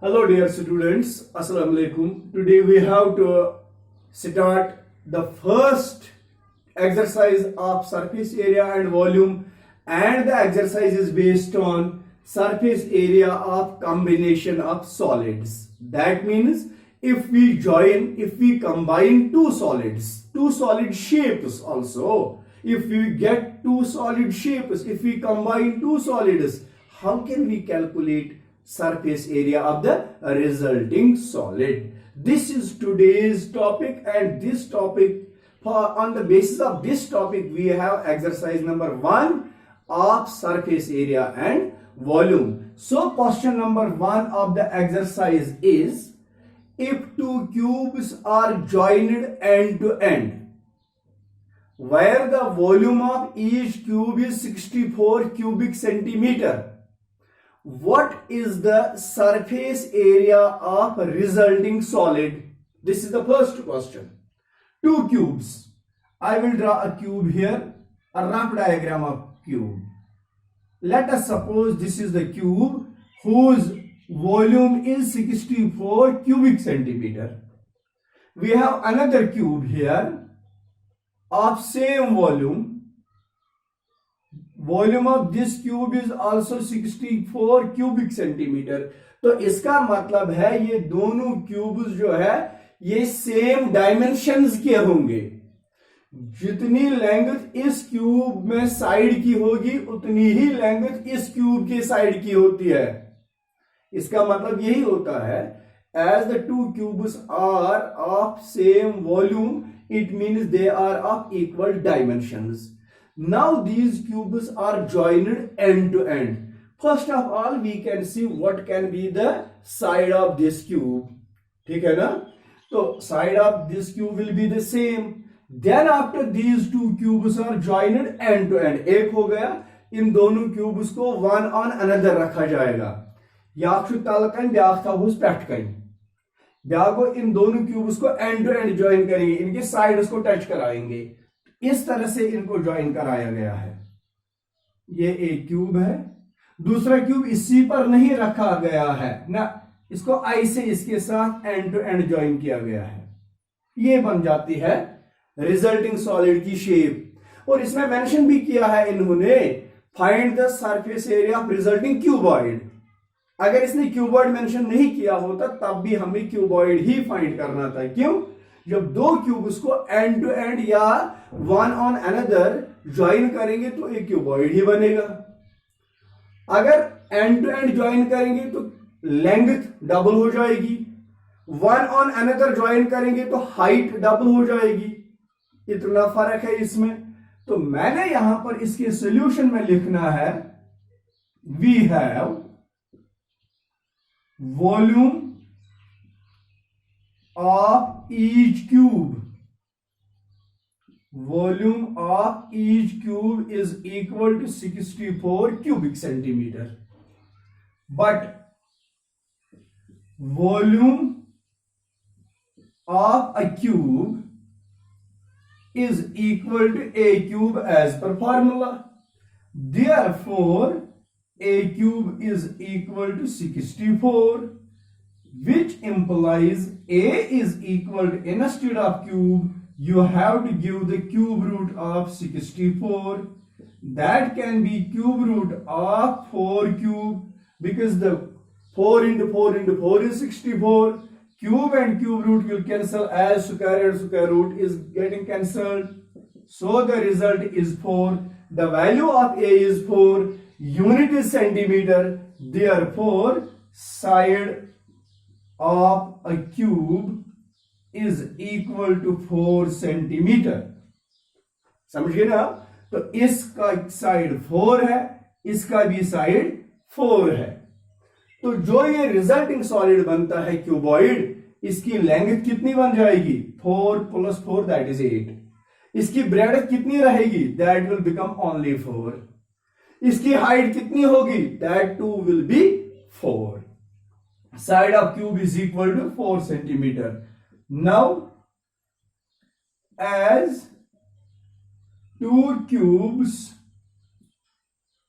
Hello dear students, Assalamu alaikum. Today we have to start the first exercise of surface area and volume, and the exercise is based on surface area of combination of solids. That means if we combine two solid shapes also, if we get two solid shapes, if we combine two solids, how can we calculate surface area of the resulting solid? This is today's topic, and this topic, on the basis of this topic, we have exercise number 1 of surface area and volume. So question number 1 of the exercise is, if two cubes are joined end to end, where the volume of each cube is 64 cubic centimeter, what is the surface area of resulting solid? This is the first question. Two cubes. I will draw a cube here, a rough diagram of cube. Let us suppose this is the cube whose volume is 64 cubic centimeter. We have another cube here of same volume. Volume of this cube is also 64 cubic centimetre. तो इसका मतलब है ये दोनों cubes जो है ये same dimensions के होंगे. जितनी लेंथ इस क्यूब में साइड की होगी उतनी ही लेंथ इस क्यूब के साइड की होती है. इसका मतलब यही होता है, as the two cubes are of same volume it means they are of equal dimensions. Now these cubes are joined end to end. First of all, we can see what can be the side of this cube. ठीक है ना? तो side of this cube will be the same. Then after these two cubes are joined end to end. एक हो गया, इन दोनों cubes को one on another रखा जाएगा. याक छु तल कन ब्याख थाहुस पेट कन. ब्याख को इन दोनों cubes को end to end join करेंगे, इनके sides को टच कराएंगे. इस तरह से इनको ज्वाइन कराया गया है. ये एक क्यूब है, दूसरा क्यूब इसी पर नहीं रखा गया है ना, इसको आई से इसके साथ एंड टू एंड ज्वाइन किया गया है. ये बन जाती है रिजल्टिंग सॉलिड की शेप. और इसमें मेंशन भी किया है इन्होंने, find the surface area of resulting cuboid. अगर इसने क्यूबॉइड मेंशन नहीं किया होता तब भी हमें क्यूबॉइड ही फाइंड करना था. क्यों? जब दो क्यूब्स को एंड टू एंड या वन ऑन अनदर ज्वाइन करेंगे तो एक क्यूबॉइड ही बनेगा. अगर एंड टू एंड ज्वाइन करेंगे तो लेंथ डबल हो जाएगी, वन ऑन अनदर ज्वाइन करेंगे तो हाइट डबल हो जाएगी. इतना फर्क है इसमें. तो मैंने यहां पर इसके सॉल्यूशन में लिखना है, we have volume of each cube. Volume of each cube is equal to 64 cubic centimeter. But volume of a cube is equal to a cube as per formula. Therefore, a cube is equal to 64. Which implies a is equal to, instead of cube, you have to give the cube root of 64. That can be cube root of 4 cube, because the 4 into 4 into 4 is 64. Cube and cube root will cancel as square and square root is getting cancelled. So the result is 4. The value of a is 4. Unit is centimeter. Therefore, side of a cube is equal to 4 centimetre. समझिए ना? तो इसका side 4 है, इसका भी side 4 है. तो जो ये रिजल्टिंग सॉलिड बनता है क्यूबॉइड, इसकी लेंथ कितनी बन जाएगी? 4 + 4 दैट इज 8. इसकी ब्रेडथ कितनी रहेगी? That will become only 4. इसकी हाइट कितनी होगी? That too will be 4. Side of cube is equal to 4 centimeter. Now, as two cubes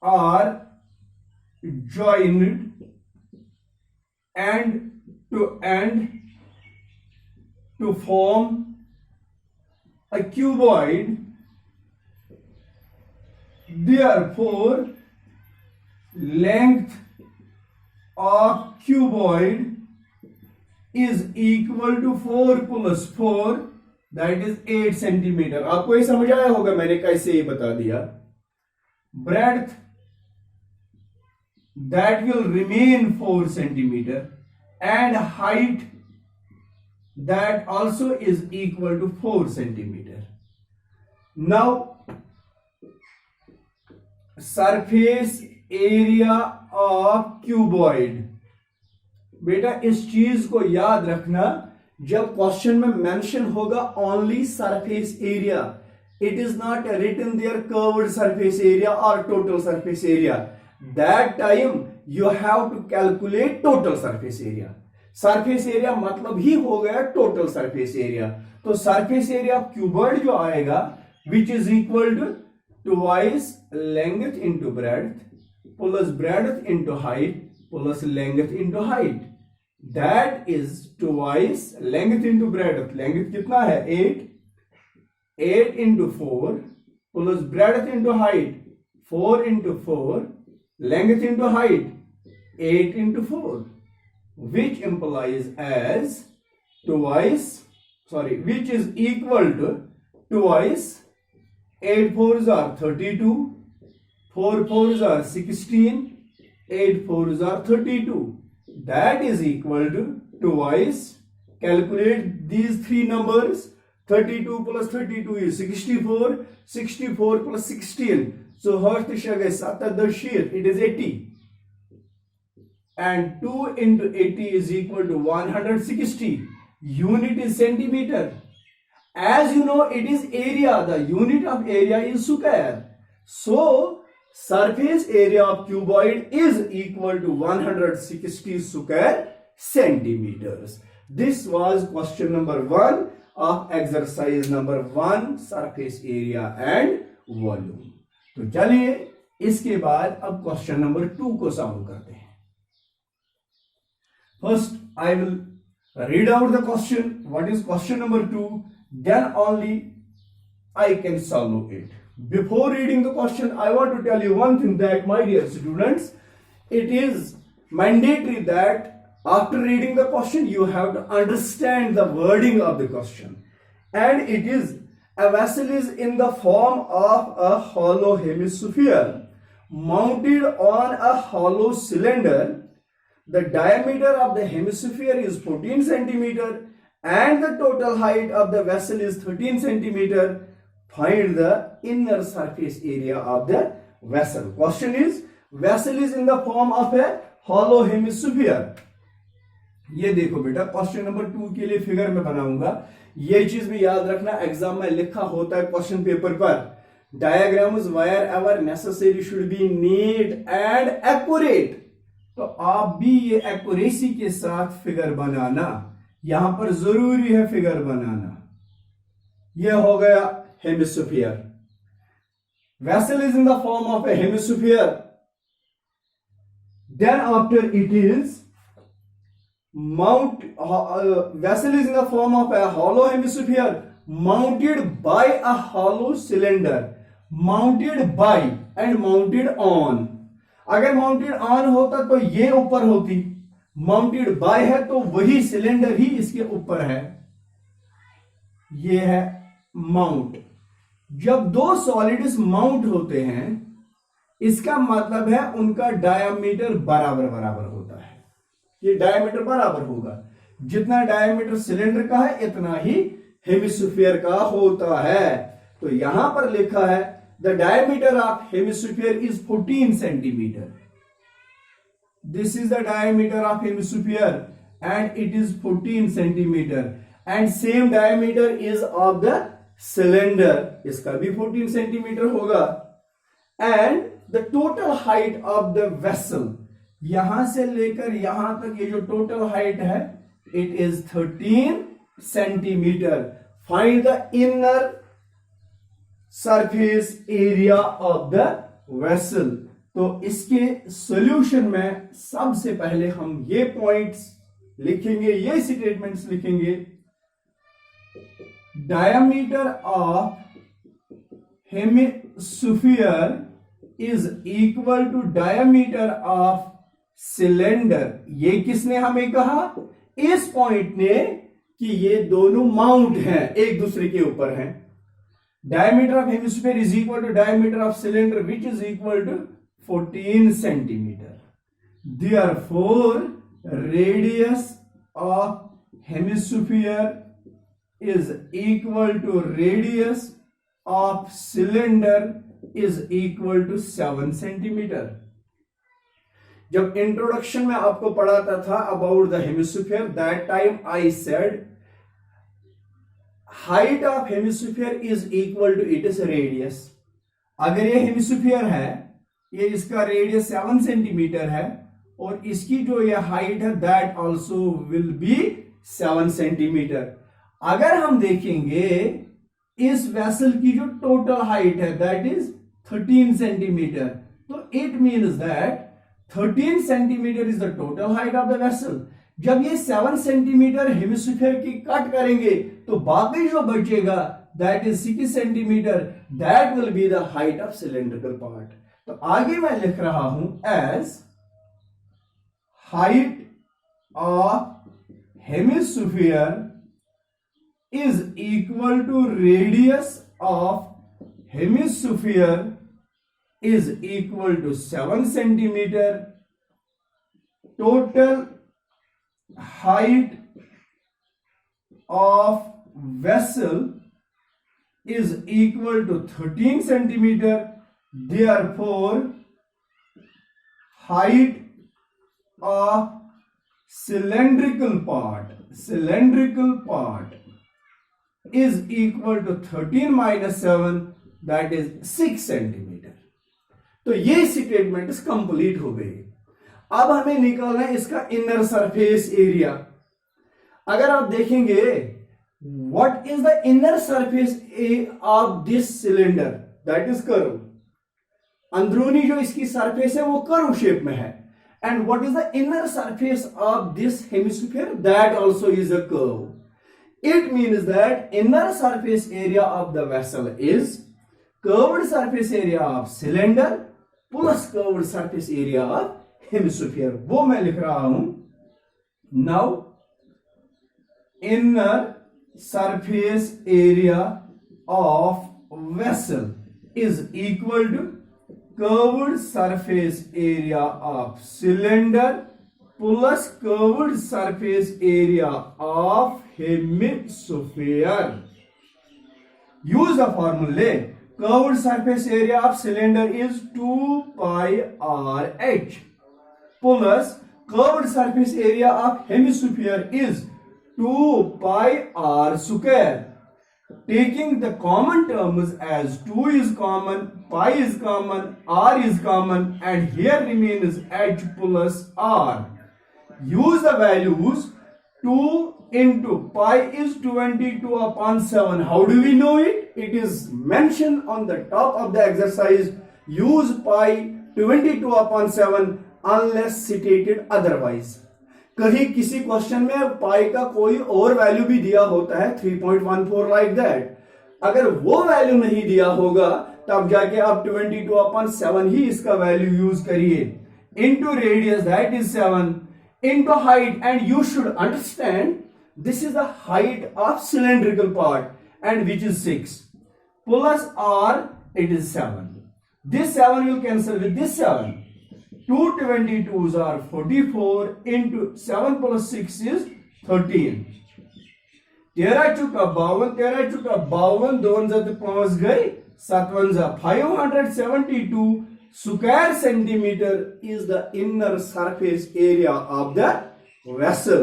are joined end to form a cuboid. Therefore, length of cuboid is equal to 4 plus 4, that is 8 centimetre. आपको ये समझ आया होगा, मैंने कैसे ये बता दिया. Breadth that will remain 4 centimeter and height that also is equal to 4 centimeter. Now, surface area of cuboid. बेटा इस चीज को याद रखना, जब क्वेश्चन में मेंशन होगा only surface area, it is not written there curved surface area और total surface area. That time you have to calculate total surface area. Surface area मतलब ही हो गया टोटल सरफेस एरिया. तो सरफेस एरिया ऑफ क्यूबॉइड जो आएगा, which is equal to twice length into breadth plus breadth into height plus length into height. That is twice length into breadth. Length कितना है 8 into 4 plus breadth into height 4 into 4 length into height 8 into 4, which implies as which is equal to twice 8 fours are 32, 4 fours are 16, 8 fours are 32. That is equal to twice. Calculate these three numbers. 32 plus 32 is 64. 64 plus 16. So hört is 7 it is 80. And 2 into 80 is equal to 160. Unit is centimeter. As you know, it is area. The unit of area is square. So, surface area of cuboid is equal to 160 square centimeters. This was question number 1 of exercise number 1, surface area and volume. तो चलिए इसके बाद अब question number 2 को solve करते हैं. First, I will read out the question. What is question number 2? Then only I can solve it. Before reading the question, I want to tell you one thing that, my dear students, it is mandatory that after reading the question, you have to understand the wording of the question. And it is, a vessel is in the form of a hollow hemisphere mounted on a hollow cylinder. The diameter of the hemisphere is 14 centimeter and the total height of the vessel is 13 centimeter. Find the inner surface area of the vessel. Question is, vessel is in the form of a hollow hemisphere. ये देखो बेटा, question number 2 के लिए figure में बनाऊंगा. ये चीज भी याद रखना, एग्जाम में लिखा होता है क्वेश्चन पेपर पर, diagrams wire ever necessary should be neat and accurate. तो आप भी ये एक्यूरेसी के साथ फिगर बनाना, यहां पर जरूरी है फिगर बनाना. यह हो गया hemisphere. Vessel is in the form of a hemisphere. Then after it is vessel is in the form of a hollow hemisphere mounted by a hollow cylinder. Mounted by and mounted on. अगर mounted on होता तो ये ऊपर होती, mounted bye है तो वही cylinder ही इसके ऊपर है. ये है माउंट. जब दो सॉलिड्स माउंट होते हैं, इसका मतलब है उनका डायामीटर बराबर बराबर होता है. ये डायामीटर बराबर होगा, जितना डायामीटर सिलेंडर का है इतना ही हेमिस्फीयर का होता है. तो यहां पर लिखा है the diameter of hemisphere is 14 centimeter. This is the diameter of hemisphere and it is 14 centimeter. And same diameter is of the cylinder. इसका भी 14 centimeter होगा. And the total height of the vessel, यहां से लेकर यहां तक ये जो total height है, it is 13 centimeter. Find the inner surface area of the vessel. तो इसके सॉल्यूशन में सबसे पहले हम ये पॉइंट्स लिखेंगे, ये स्टेटमेंट्स लिखेंगे। Diameter of hemisphere is equal to diameter of cylinder. ये किसने हमें कहा? इस पॉइंट ने, कि ये दोनों माउंट हैं, एक दूसरे के ऊपर हैं। Diameter of hemisphere is equal to diameter of cylinder which is equal to 14 centimetre. Therefore, radius of hemisphere is equal to radius of cylinder is equal to 7 centimetre. जब इंट्रोडक्शन में आपको पढ़ाता था about the hemisphere, that time I said height of hemisphere is equal to its radius. अगर ये hemisphere है, ये इसका रेडियस 7 सेंटीमीटर है और इसकी जो ये हाइट है that also will be 7 centimetre. अगर हम देखेंगे इस वेसल की जो टोटल हाइट है दैट इज 13 सेंटीमीटर, तो it means that 13 centimetre is the total height of the vessel. जब ये 7 सेंटीमीटर हेमिस्फीयर की कट करेंगे तो बाकी जो बचेगा that is 6 centimetre, that will be the height of cylindrical part. तो आगे मैं लिख रहा हूं as height of hemisphere is equal to radius of hemisphere is equal to 7 centimeter. Total height of vessel is equal to 13 centimeter. Therefore, height of cylindrical part is equal to 13 minus 7, that is 6 centimeter. तो ये statement complete हो गई। अब हमें निकालना है इसका inner surface area. अगर आप देखेंगे what is the inner surface of this cylinder, that is curve. अंदरूनी जो इसकी सरफेस है वो कर्व शेप में है। And what is the inner surface of this hemisphere, that also is a curve. It means that inner surface area of the vessel is curved surface area of cylinder plus curved surface area of hemisphere. वो मैं लिख रहा हूं। Now inner surface area of vessel is equal to curved surface area of cylinder plus curved surface area of hemisphere. Use the formulae. Curved surface area of cylinder is 2 pi RH plus curved surface area of hemisphere is 2 pi R square. Taking the common terms as 2 is common, pi is common, R is common, and here remains H plus R. Use the values. 2 into pi is 22 upon 7. How do we know it? It is mentioned on the top of the exercise. Use pi 22 upon 7 unless stated otherwise. कहीं किसी question में पाई का कोई और value भी दिया होता है 3.14 लाइक दैट। अगर वो वैल्यू नहीं दिया होगा तब जाके आप 22 upon 7 ही इसका वैल्यू यूज करिए। Into radius that is 7 into height, and you should understand this is the height of cylindrical part and which is 6 plus R, it is 7. This 7 will cancel with this 7. 2 22s are 44 into 7 plus 6 is 13. 13 चुका 52, 13 चुका 52, 2 जाते 5 गए 7 जा 572 square centimeter is the inner surface area of the vessel.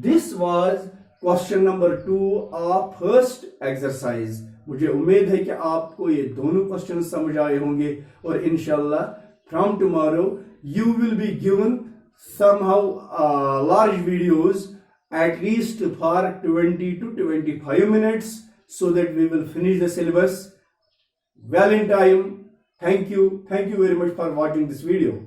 This was question number 2 of first exercise. मुझे उम्मीद है कि आपको ये दोनों क्वेश्चन समझ आए होंगे और इंशाल्लाह from tomorrow you will be given somehow large videos at least for 20 to 25 minutes so that we will finish the syllabus well in time. Thank you very much for watching this video.